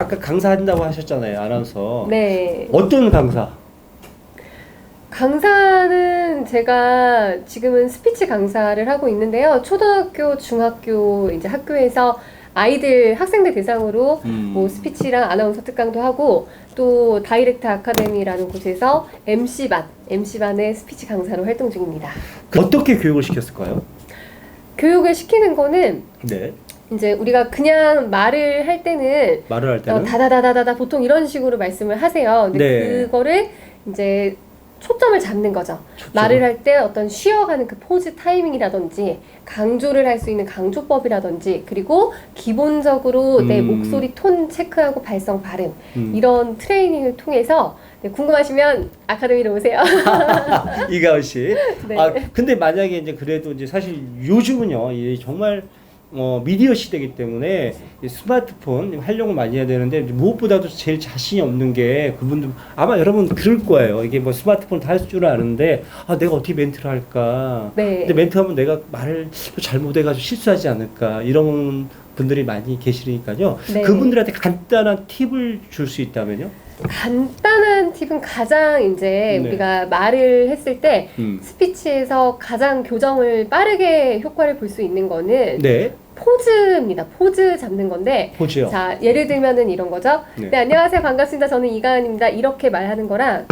아까 강사한다고 하셨잖아요, 아나운서. 네. 어떤 강사? 강사는 제가 지금은 스피치 강사를 하고 있는데요. 초등학교, 중학교 이제 학교에서 아이들, 학생들 대상으로 뭐 스피치랑 아나운서 특강도 하고 또 다이렉트 아카데미라는 곳에서 MC반의 스피치 강사로 활동 중입니다. 어떻게 교육을 시켰을까요? 교육을 시키는 거는 네. 이제 우리가 그냥 말을 할 때는 말을 할 때는 다다다다다다 보통 이런 식으로 말씀을 하세요. 근데 네. 그거를 이제 초점을 잡는 거죠. 초점. 말을 할 때 어떤 쉬어가는 그 포즈 타이밍이라든지 강조를 할 수 있는 강조법이라든지 그리고 기본적으로 내 목소리 톤 체크하고 발성 발음 이런 트레이닝을 통해서 네, 궁금하시면 아카데미로 오세요. 이가은 씨. 네. 아 근데 만약에 이제 그래도 이제 사실 요즘은요, 이 정말 미디어 시대이기 때문에 이 스마트폰 활용을 많이 해야 되는데 무엇보다도 제일 자신이 없는 게 그분들 아마 여러분 그럴 거예요. 이게 뭐 스마트폰 다 할 줄 아는데 내가 어떻게 멘트를 할까? 네. 근데 멘트하면 내가 말을 잘못해가지고 실수하지 않을까? 이런 분들이 많이 계시니까요. 네. 그분들한테 간단한 팁을 줄 수 있다면요? 간단한 팁은 가장 이제 네. 우리가 말을 했을 때 스피치에서 가장 교정을 빠르게 효과를 볼 수 있는 거는 네. 포즈입니다. 포즈 잡는 건데 보죠. 자 예를 들면은 이런 거죠. 네. 네, 안녕하세요. 반갑습니다. 저는 이가은입니다. 이렇게 말하는 거랑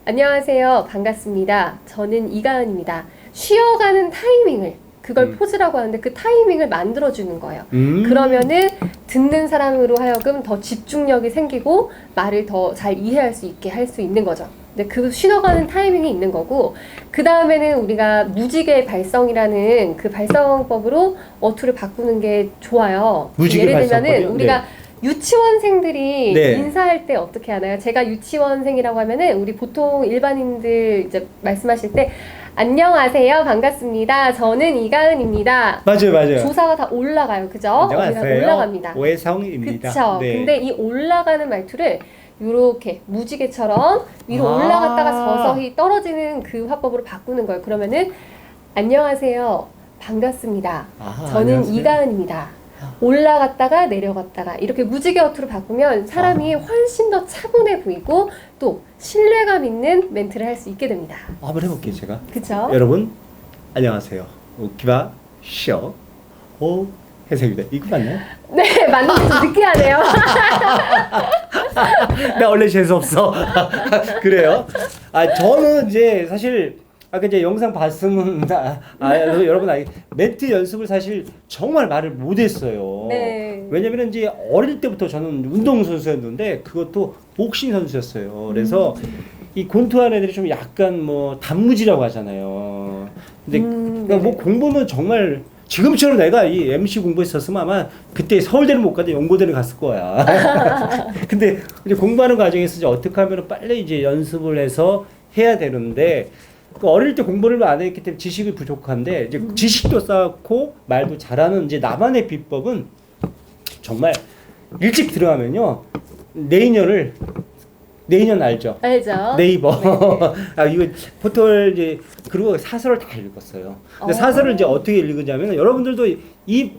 안녕하세요. 반갑습니다. 저는 이가은입니다. 쉬어가는 타이밍을 그걸 포즈라고 하는데 그 타이밍을 만들어주는 거예요. 그러면은 듣는 사람으로 하여금 더 집중력이 생기고 말을 더 잘 이해할 수 있게 할 수 있는 거죠. 근데 그 쉬어가는 타이밍이 있는 거고 그 다음에는 우리가 무지개 발성이라는 그 발성법으로 어투를 바꾸는 게 좋아요. 무지개 예를 들면은 발성법이요? 우리가 유치원생들이 네. 인사할 때 어떻게 하나요? 제가 유치원생이라고 하면은 우리 보통 일반인들 이제 말씀하실 때 안녕하세요. 반갑습니다. 저는 이가은입니다. 맞아요. 조사가 다 올라가요. 그죠? 안녕하세요. 올라갑니다. 오해성입니다. 그쵸. 네. 근데 이 올라가는 말투를 이렇게 무지개처럼 위로 올라갔다가 서서히 떨어지는 그 화법으로 바꾸는 거예요. 그러면은 안녕하세요. 반갑습니다. 저는 안녕하세요. 이가은입니다. 올라갔다가 내려갔다가 이렇게 무지개 어투로 바꾸면 사람이 훨씬 더 차분해 보이고 또 신뢰감 있는 멘트를 할 수 있게 됩니다. 한번 해볼게요, 제가. 그쵸? 여러분, 안녕하세요. 우키바 쇼 오혜성입니다. 이거 맞나요? 네, 맞는 게 좀 느끼하네요. 나 원래 재수없어. 그래요? 저는 이제 사실 아까 이제 영상 봤으면 여러분 멘트 연습을 사실 정말 말을 못했어요. 네. 왜냐면 이제 어릴 때부터 저는 운동 선수였는데 그것도 복싱 선수였어요. 그래서 이 권투하는 애들이 좀 약간 뭐 단무지라고 하잖아요. 근데 그러니까 뭐 공부는 정말 지금처럼 내가 이 MC 공부했었으면 아마 그때 서울대는 못 가도 연고대는 갔을 거야. 근데 이제 공부하는 과정에서 이제 어떻게 하면 빨리 이제 연습을 해서 해야 되는데 어릴 때 공부를 안 했기 때문에 지식이 부족한데 이제 지식도 쌓고 말도 잘하는 이제 나만의 비법은 정말 일찍 들어가면요 내인년 알죠? 알죠? 네이버. 이거 포털 이제 그리고 사설을 다 읽었어요. 근데 사설을 이제 어떻게 읽으냐면 여러분들도 이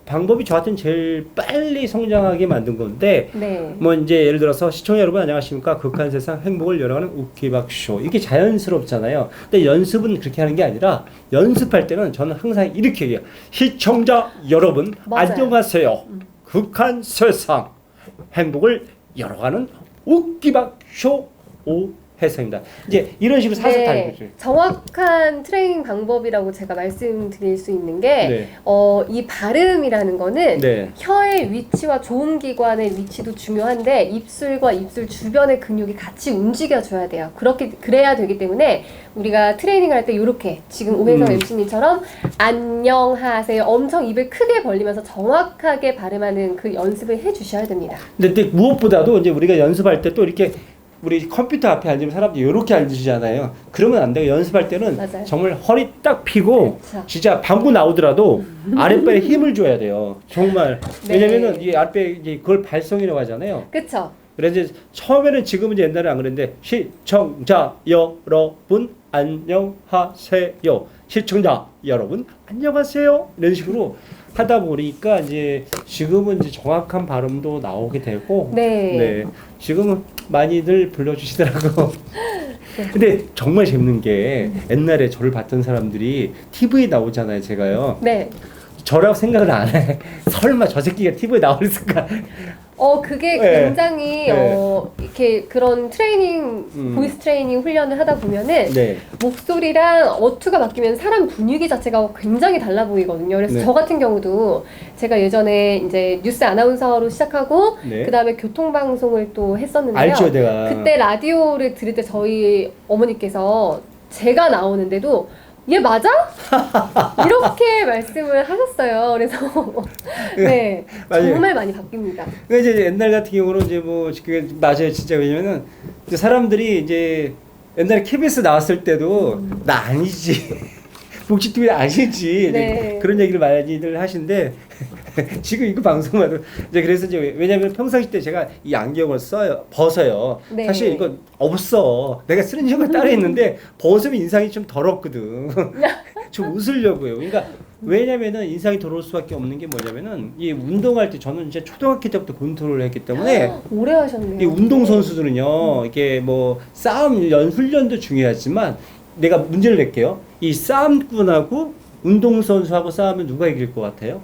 방법이 저한테는 제일 빨리 성장하게 만든 건데 네. 뭐 이제 예를 들어서 시청자 여러분 안녕하십니까? 극한 세상 행복을 열어가는 우키박쇼 이게 자연스럽잖아요. 근데 연습은 그렇게 하는 게 아니라 연습할 때는 저는 항상 이렇게 얘기해요. 시청자 여러분 맞아요. 안녕하세요. 극한 세상 행복을 열어가는 우키박쇼 오혜성입니다. 이제 이런 식으로 사설 다 읽어줘요. 정확한 트레이닝 방법이라고 제가 말씀드릴 수 있는 게 네. 이 발음이라는 거는 네. 혀의 위치와 조음기관의 위치도 중요한데 입술과 입술 주변의 근육이 같이 움직여줘야 돼요. 그래야 되기 때문에 우리가 트레이닝을 할 때 이렇게 지금 오혜성 MC님처럼 안녕하세요 엄청 입을 크게 벌리면서 정확하게 발음하는 그 연습을 해주셔야 됩니다. 근데 무엇보다도 이제 우리가 연습할 때 또 이렇게 우리 컴퓨터 앞에 앉으면 사람들이 이렇게 앉으시잖아요. 그러면 안 돼요. 연습할 때는 맞아요. 정말 허리 딱 펴고 그쵸. 진짜 방구 나오더라도 아랫배에 힘을 줘야 돼요. 정말. 네. 왜냐면은 이 아랫배 이제 그걸 발성이라고 하잖아요. 그쵸? 그래서 이제 처음에는 지금은 이제 옛날에 안 그랬는데 시청자 여러분 안녕하세요. 시청자 여러분 안녕하세요 이런 식으로 하다 보니까 이제 지금은 이제 정확한 발음도 나오게 되고 네. 지금은 많이들 불러주시더라고. 네. 근데 정말 재밌는 게 옛날에 저를 봤던 사람들이 TV에 나오잖아요, 제가요. 네. 저라고 생각을 안 해. 설마 저 새끼가 TV에 나올까? 그게 네. 굉장히 네. 이렇게 그런 트레이닝, 보이스 트레이닝 훈련을 하다 보면은 네. 목소리랑 어투가 바뀌면 사람 분위기 자체가 굉장히 달라 보이거든요. 그래서 네. 저 같은 경우도 제가 예전에 이제 뉴스 아나운서로 시작하고 네. 그 다음에 교통방송을 또 했었는데요. 알죠, 내가. 그때 라디오를 들을 때 저희 어머니께서 제가 나오는데도 얘 맞아? 이렇게 말씀을 하셨어요. 그래서 네, 맞아요. 정말 많이 바뀝니다. 그러니까 이제 옛날 같은 경우는 이제 뭐 그게 맞아요, 진짜. 왜냐면은 이제 사람들이 이제 옛날에 KBS 나왔을 때도 나 아니지. 복지TV 아니지. 네. 그런 얘기를 많이들 하시는데 지금 이거 방송만도 이제 그래서 이제 왜냐면 평상시 때 제가 이 안경을 벗어요. 네. 사실 이거 없어. 내가 쓰는 이유가 따로 있는데 벗으면 인상이 좀 더럽거든. 좀 웃으려고요. 그러니까 왜냐면은 인상이 더러울 수밖에 없는 게 뭐냐면은 이 운동할 때 저는 이제 초등학교 때부터 권투를 했기 때문에 오래 하셨네요. 이 운동 선수들은요 이게 뭐 싸움 훈련도 중요하지만 내가 문제를 낼게요. 이 싸움꾼하고 운동 선수하고 싸우면 누가 이길 것 같아요?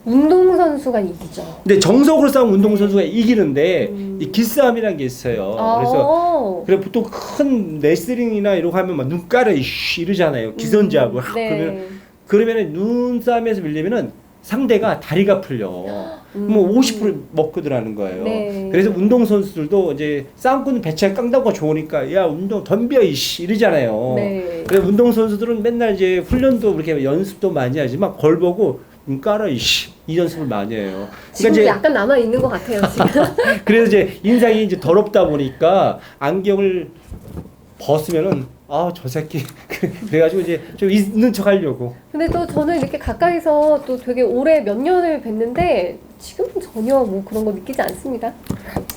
운동 선수가 이기죠. 근데 정석으로 싸우면 운동 선수가 이기는데 이 기싸움이라는 게 있어요. 그래서 그래 보통 큰 레슬링이나 이런 거 하면 막 눈가를 이씨 이러잖아요. 기선제압을 확 네. 그러면은 눈싸움에서 밀리면은 상대가 다리가 풀려. 뭐 50% 먹거든라는 거예요. 네. 그래서 운동 선수들도 이제 싸움꾼은 배치가 깡다구가 좋으니까 야 운동 덤벼 이씨 이러잖아요. 네. 그래서 운동 선수들은 맨날 이제 훈련도 그렇게 연습도 많이 하지만 걸 보고 눈 깔아 이씨 이 연습을 많이 해요. 지금 이제 약간 남아 있는 것 같아요 지금. 그래서 이제 인상이 이제 더럽다 보니까 안경을 벗으면은 아 저 새끼 그래가지고 이제 좀 있는 척 하려고. 근데 또 저는 이렇게 가까이서 또 되게 오래 몇 년을 뵀는데 지금은 전혀 뭐 그런 거 느끼지 않습니다.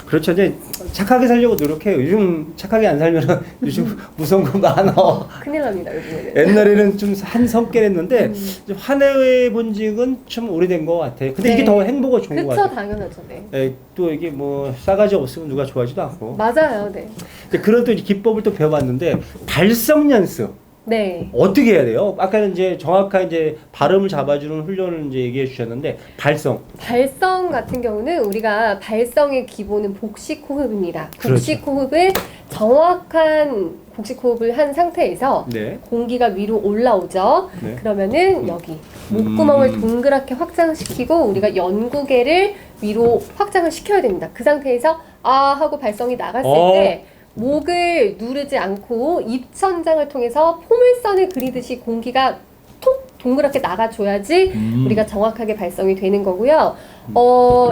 그렇죠. 이제 착하게 살려고 노력해요. 요즘 착하게 안 살면은 요즘 무서운 거 많아. 큰일 납니다 요즘에는. 옛날에는 좀 한 성격했는데 좀 화내 본 적은 좀 오래된 것 같아요. 근데 네. 이게 더 행복하고 좋은 것 그쵸 같아요. 당연하죠. 네. 예, 또 이게 뭐 싸가지 없으면 누가 좋아하지도 않고. 맞아요. 네. 근데 그런 또 기법을 또 배워봤는데 발성 연습. 네. 어떻게 해야 돼요? 아까는 이제 정확한 이제 발음을 잡아주는 훈련을 이제 얘기해 주셨는데 발성. 발성 같은 경우는 우리가 발성의 기본은 복식 호흡입니다. 그렇죠. 복식 호흡을 정확한 복식 호흡을 한 상태에서 네. 공기가 위로 올라오죠. 네. 그러면은 여기 목구멍을 동그랗게 확장시키고 우리가 연구개를 위로 확장을 시켜야 됩니다. 그 상태에서 아 하고 발성이 나갔을 때 목을 누르지 않고 입천장을 통해서 포물선을 그리듯이 공기가 톡 동그랗게 나가줘야지 우리가 정확하게 발성이 되는 거고요.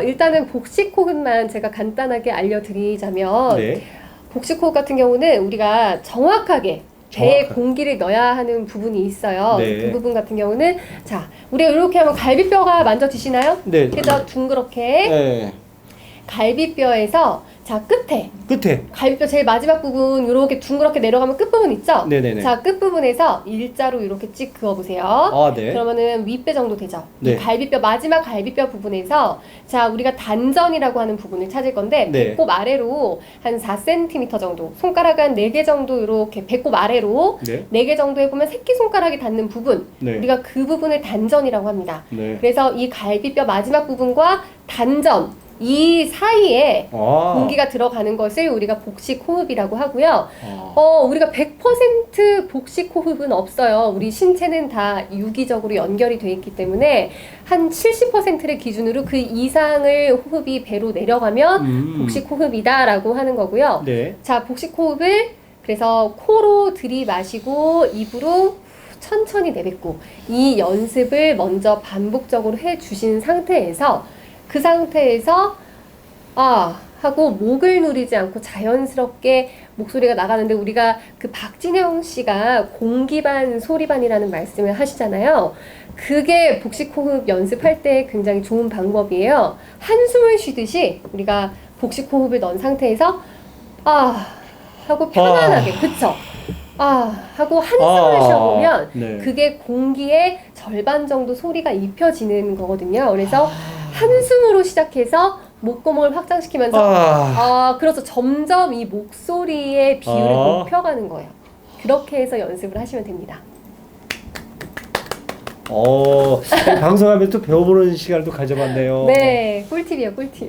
일단은 복식 호흡만 제가 간단하게 알려드리자면 네. 복식 호흡 같은 경우는 우리가 정확하게 배에 공기를 넣어야 하는 부분이 있어요. 네. 그 부분 같은 경우는 자 우리가 이렇게 하면 갈비뼈가 만져지시나요? 네. 그죠? 둥그렇게 네. 갈비뼈에서 자 끝에 끝에. 갈비뼈 제일 마지막 부분 이렇게 둥그렇게 내려가면 끝부분 있죠? 네네네. 자 끝부분에서 일자로 이렇게 찍 그어보세요. 아, 네. 그러면은 윗배 정도 되죠? 네. 이 갈비뼈 마지막 갈비뼈 부분에서 자 우리가 단전이라고 하는 부분을 찾을 건데 네. 배꼽 아래로 한 4cm 정도 손가락 한 4개 정도 이렇게 배꼽 아래로 네. 4개 정도 해보면 새끼손가락이 닿는 부분 네. 우리가 그 부분을 단전이라고 합니다. 네. 그래서 이 갈비뼈 마지막 부분과 단전 이 사이에 아. 공기가 들어가는 것을 우리가 복식 호흡이라고 하고요. 아. 우리가 100% 복식 호흡은 없어요. 우리 신체는 다 유기적으로 연결이 돼 있기 때문에 한 70%를 기준으로 그 이상을 호흡이 배로 내려가면 복식 호흡이다라고 하는 거고요. 네. 자, 복식 호흡을 그래서 코로 들이마시고 입으로 천천히 내뱉고 이 연습을 먼저 반복적으로 해 주신 상태에서 그 상태에서 아 하고 목을 누리지 않고 자연스럽게 목소리가 나가는데 우리가 그 박진영 씨가 공기반 소리반이라는 말씀을 하시잖아요. 그게 복식 호흡 연습할 때 굉장히 좋은 방법이에요. 한숨을 쉬듯이 우리가 복식 호흡을 넣은 상태에서 아 하고 편안하게 그쵸? 하고 한숨을 쉬어보면 네. 그게 공기의 절반 정도 소리가 입혀지는 거거든요. 그래서 한숨으로 시작해서 목구멍을 확장시키면서 그래서 점점 이 목소리의 비율을 높여가는 거예요. 그렇게 해서 연습을 하시면 됩니다. 방송하면서 또 배워보는 시간을 또 가져봤네요. 네, 꿀팁이에요, 꿀팁.